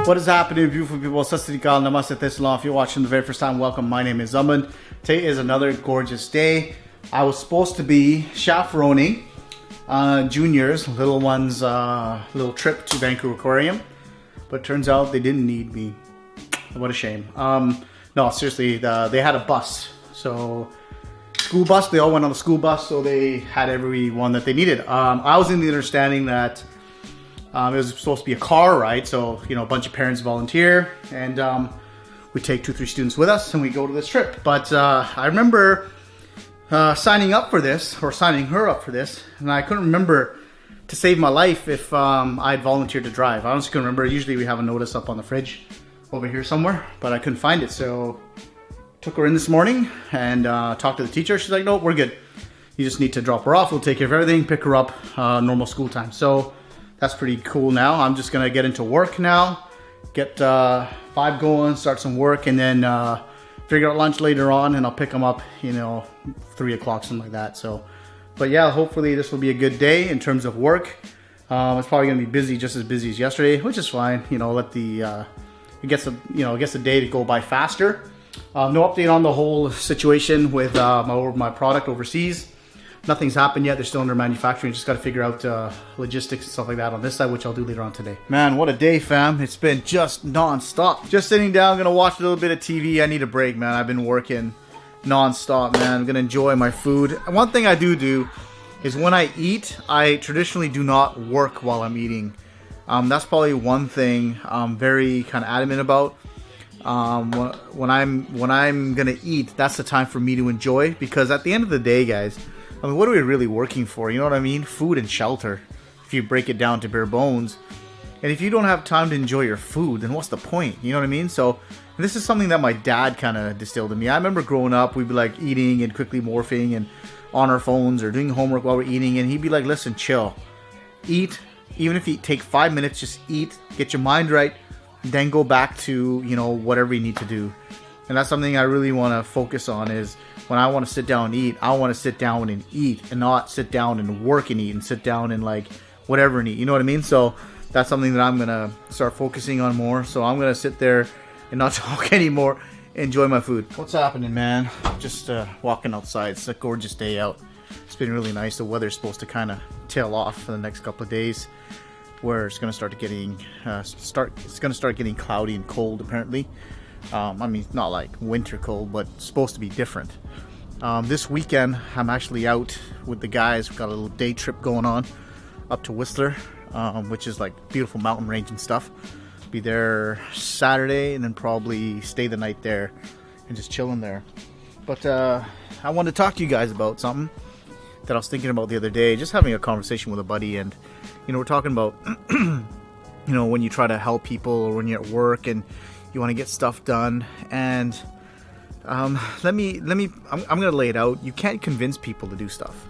What is happening, beautiful people? Sastrikal, namaste, tesla. If you're watching the very first time, welcome. My name is Aman. Today is another gorgeous day. I was supposed to be chaperoning juniors, little ones, little trip to Vancouver Aquarium, but turns out they didn't need me. What a shame. No, seriously, they had a bus. So school bus, they all went on the school bus, so they had everyone that they needed. I was in the understanding that it was supposed to be a car ride, so a bunch of parents volunteer, and we take 2-3 students with us, and we go to this trip. But I remember signing up for this, or signing her up for this, and I couldn't remember to save my life if I had volunteered to drive. I honestly couldn't remember. Usually we have a notice up on the fridge over here somewhere, but I couldn't find it, so took her in this morning and talked to the teacher. She's like, no, we're good. You just need to drop her off. We'll take care of everything, pick her up, normal school time. So that's pretty cool now. I'm just going to get into work now, get 5 going, start some work, and then figure out lunch later on, and I'll pick them up, 3 o'clock, something like that. So, but yeah, hopefully this will be a good day in terms of work. It's probably going to be busy, just as busy as yesterday, which is fine. Let the, it gets the day to go by faster. No update on the whole situation with my product overseas. Nothing's happened yet. They're still under manufacturing. Just got to figure out logistics and stuff like that on this side, which I'll do later on today. Man, what a day, fam. It's been just non-stop. Just sitting down, going to watch a little bit of TV. I need a break, man. I've been working non-stop, man. I'm going to enjoy my food. And one thing I do is when I eat, I traditionally do not work while I'm eating. That's probably one thing I'm very kind of adamant about. When I'm going to eat, that's the time for me to enjoy. Because at the end of the day, guys, I mean, what are we really working for? You know what I mean? Food and shelter, if you break it down to bare bones. And if you don't have time to enjoy your food, then what's the point? You know what I mean? So this is something that my dad kind of distilled in me. I remember growing up, we'd be like eating and quickly morphing and on our phones or doing homework while we're eating. And he'd be like, listen, chill. Eat. Even if you take 5 minutes, just eat. Get your mind right. Then go back to, whatever you need to do. And that's something I really want to focus on is when I want to sit down and eat, I want to sit down and eat and not sit down and work and eat and sit down and like whatever and eat. You know what I mean? So that's something that I'm going to start focusing on more. So I'm going to sit there and not talk anymore. Enjoy my food. What's happening, man? Just walking outside. It's a gorgeous day out. It's been really nice. The weather's supposed to kind of tail off for the next couple of days, where it's going to start getting getting cloudy and cold apparently. I mean, not like winter cold, but it's supposed to be different. This weekend, I'm actually out with the guys. We've got a little day trip going on up to Whistler, which is like beautiful mountain range and stuff. Be there Saturday and then probably stay the night there and just chilling there. But I wanted to talk to you guys about something that I was thinking about the other day, just having a conversation with a buddy, and we're talking about when you try to help people or when you're at work and you want to get stuff done. And I'm gonna lay it out. You can't convince people to do stuff.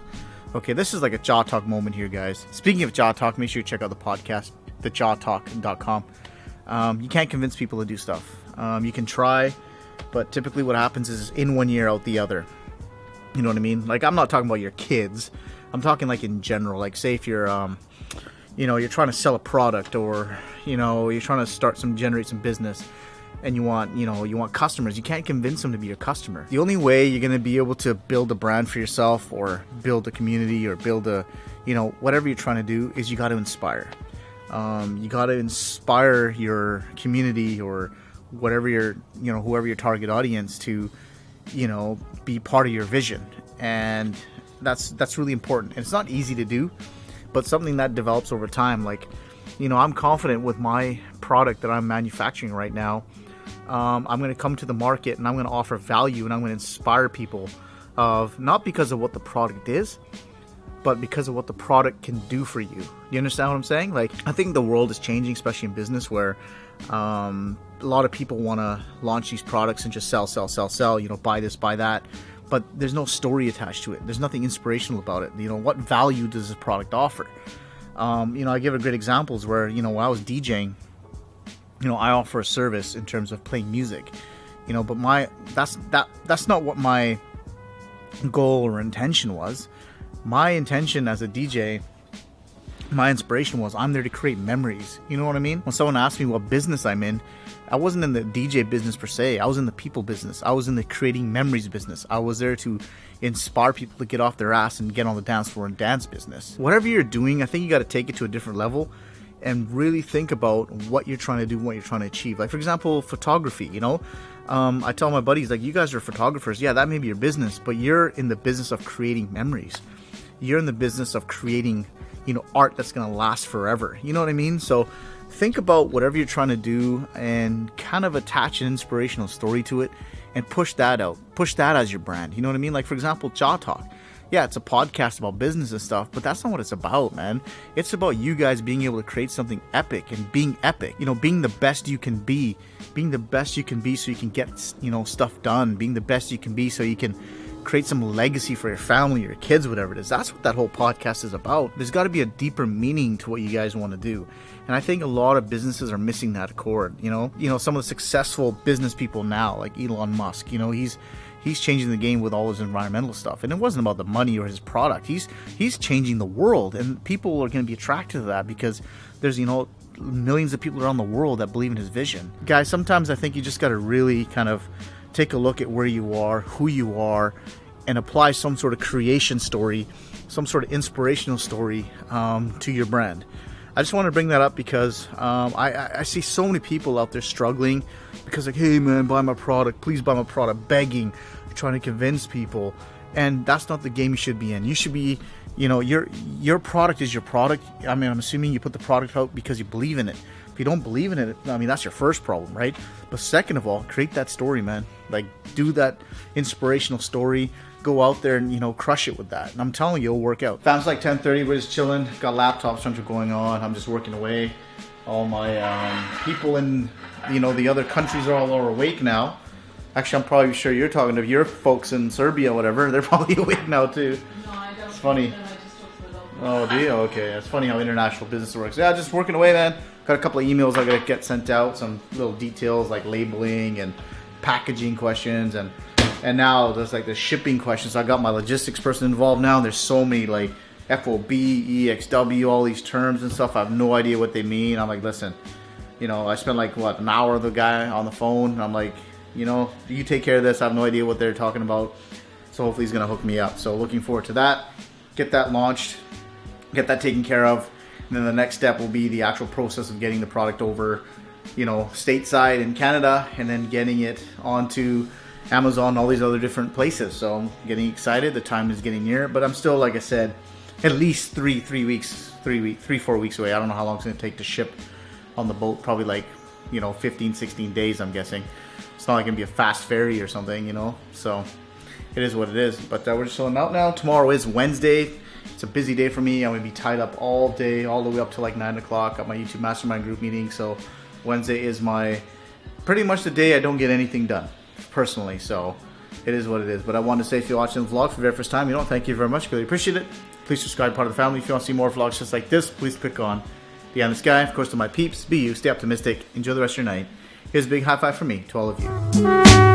Okay, this is like a jaw talk moment here, guys. Speaking of jaw talk, make sure you check out the podcast, thejawtalk.com. You can't convince people to do stuff. You can try, but typically what happens is in one ear, out the other. You know what I mean? Like, I'm not talking about your kids. I'm talking like in general. Like, say if you're you're trying to sell a product, or you're trying to generate some business, and you want customers. You can't convince them to be your customer. The only way you're going to be able to build a brand for yourself, or build a community, or build a whatever you're trying to do, is you got to inspire. You got to inspire your community, or whatever whoever your target audience, to be part of your vision. And that's really important. And it's not easy to do, but something that develops over time. Like, I'm confident with my product that I'm manufacturing right now. I'm going to come to the market and I'm going to offer value, and I'm going to inspire people not because of what the product is, but because of what the product can do for you. You understand what I'm saying? Like, I think the world is changing, especially in business, where a lot of people want to launch these products and just sell, buy this, buy that. But there's no story attached to it. There's nothing inspirational about it. What value does this product offer? I give a great examples where, when I was DJing, I offer a service in terms of playing music, but that's not what my goal or intention was. My intention as a DJ my inspiration was I'm there to create memories. You know what I mean? When someone asked me what business I'm in, I wasn't in the DJ business per se. I was in the people business. I was in the creating memories business. I was there to inspire people to get off their ass and get on the dance floor and dance business. Whatever you're doing, I think you got to take it to a different level and really think about what you're trying to do, what you're trying to achieve. Like, for example, photography, you know? I tell my buddies, like, you guys are photographers. Yeah, that may be your business, but you're in the business of creating memories. You're in the business of creating, you know, art that's going to last forever. You know what I mean? So think about whatever you're trying to do and kind of attach an inspirational story to it and push that out. Push that as your brand. You know what I mean? Like, for example, Jaw Talk. Yeah, it's a podcast about business and stuff, but that's not what it's about, man. It's about you guys being able to create something epic and being epic. You know, being the best you can be. Being the best you can be so you can get, you know, stuff done. Being the best you can be so you can create some legacy for your family, your kids, whatever it is. That's what that whole podcast is about. There's got to be a deeper meaning to what you guys want to do. And I think a lot of businesses are missing that chord, you know? You know, some of the successful business people now, like Elon Musk, you know, he's changing the game with all his environmental stuff. And it wasn't about the money or his product. He's changing the world, and people are going to be attracted to that because there's, you know, millions of people around the world that believe in his vision. Guys, sometimes I think you just got to really kind of take a look at where you are, who you are, and apply some sort of creation story, some sort of inspirational story to your brand. I just want to bring that up because I see so many people out there struggling because, like, hey man, buy my product, please buy my product, begging, trying to convince people. And that's not the game you should be in. You should be, you know, your product is your product. I mean, I'm assuming you put the product out because you believe in it. If you don't believe in it, I mean, that's your first problem, right? But second of all, create that story, man. Like, do that inspirational story. Go out there and, you know, crush it with that. And I'm telling you, it'll work out. Fam's like 10:30, we're just chilling. Got laptops, something going on. I'm just working away. All my people in, you know, the other countries are all awake now. Actually, I'm probably sure you're talking to your folks in Serbia, whatever. They're probably awake now too. No, I don't. It's funny. I just talk to the Oh, do you? Okay. It's funny how international business works. Yeah, just working away, man. Got a couple of emails I gotta get sent out. Some little details like labeling and packaging questions, and now there's like the shipping questions. I got my logistics person involved now. There's so many like FOB, EXW, all these terms and stuff. I have no idea what they mean. I'm like, listen, you know, I spent like an hour with the guy on the phone. I'm like, you know, you take care of this. I have no idea what they're talking about. So hopefully he's gonna hook me up. So looking forward to that. Get that launched, get that taken care of. And then the next step will be the actual process of getting the product over, you know, stateside in Canada, and then getting it onto Amazon, all these other different places. So I'm getting excited. The time is getting near, but I'm still, like I said, at least 4 weeks away. I don't know how long it's going to take to ship on the boat. Probably like, you know, 15, 16 days, I'm guessing. It's not like going to be a fast ferry or something, you know. So it is what it is. But we're just chilling out now. Tomorrow is Wednesday. It's a busy day for me. I'm going to be tied up all day, all the way up to like 9 o'clock at my YouTube Mastermind group meeting. So Wednesday is pretty much the day I don't get anything done, personally. So it is what it is. But I wanted to say, if you're watching the vlog for the very first time, you know, thank you very much. Really appreciate it. Please subscribe, part of the family. If you want to see more vlogs just like this, please click on the eye in the sky. Of course, to my peeps, be you, stay optimistic, enjoy the rest of your night. Here's a big high five from me to all of you.